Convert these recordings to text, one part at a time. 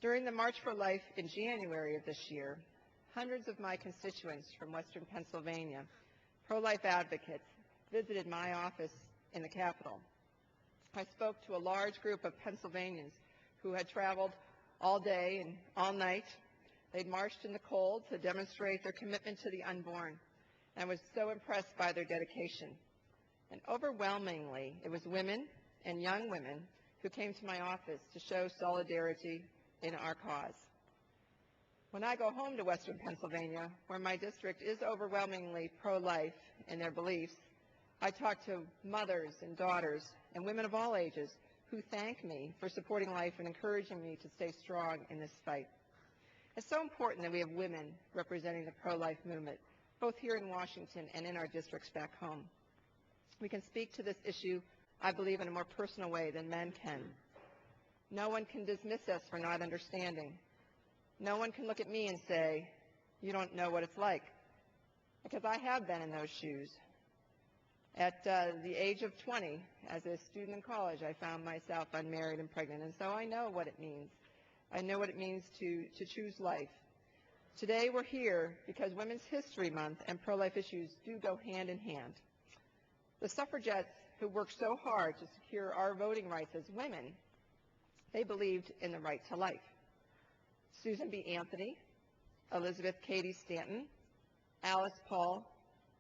During the March for Life in January of this year, hundreds of my constituents from Western Pennsylvania, pro-life advocates, visited my office in the Capitol. I spoke to a large group of Pennsylvanians who had traveled all day and all night. They'd marched in the cold to demonstrate their commitment to the unborn. And I was so impressed by their dedication. And overwhelmingly, it was women and young women who came to my office to show solidarity in our cause. When I go home to Western Pennsylvania, where my district is overwhelmingly pro-life in their beliefs, I talk to mothers and daughters and women of all ages who thank me for supporting life and encouraging me to stay strong in this fight. It's so important that we have women representing the pro-life movement, both here in Washington and in our districts back home. We can speak to this issue, I believe, in a more personal way than men can. No one can dismiss us for not understanding. No one can look at me and say, you don't know what it's like, because I have been in those shoes. At the age of 20, as a student in college, I found myself unmarried and pregnant, and so I know what it means. I know what it means to choose life. Today we're here because Women's History Month and pro-life issues do go hand in hand. The suffragettes who worked so hard to secure our voting rights as women, they believed in the right to life. Susan B. Anthony, Elizabeth Cady Stanton, Alice Paul,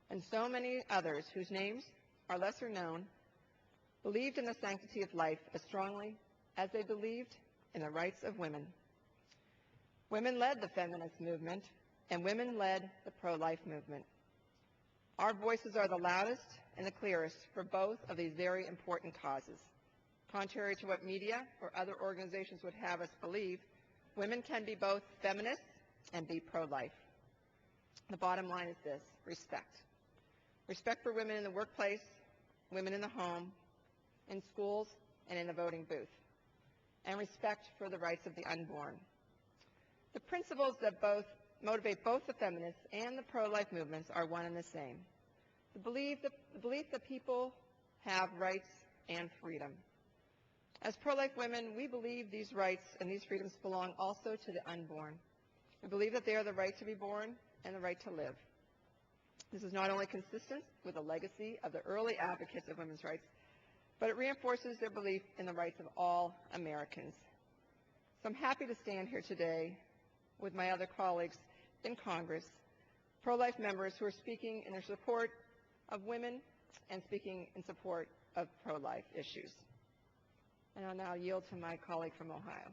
and so many others whose names are lesser known, believed in the sanctity of life as strongly as they believed in the rights of women. Women led the feminist movement, and women led the pro-life movement. Our voices are the loudest and the clearest for both of these very important causes. Contrary to what media or other organizations would have us believe, women can be both feminists and be pro-life. The bottom line is this: respect. Respect for women in the workplace, women in the home, in schools, and in the voting booth. And respect for the rights of the unborn. The principles that motivate both the feminist and the pro-life movements are one and the same. The belief that people have rights and freedom. As pro-life women, we believe these rights and these freedoms belong also to the unborn. We believe that they are the right to be born and the right to live. This is not only consistent with the legacy of the early advocates of women's rights, but it reinforces their belief in the rights of all Americans. So I'm happy to stand here today with my other colleagues in Congress, pro-life members who are speaking in their support of women and speaking in support of pro-life issues. And I'll now yield to my colleague from Ohio.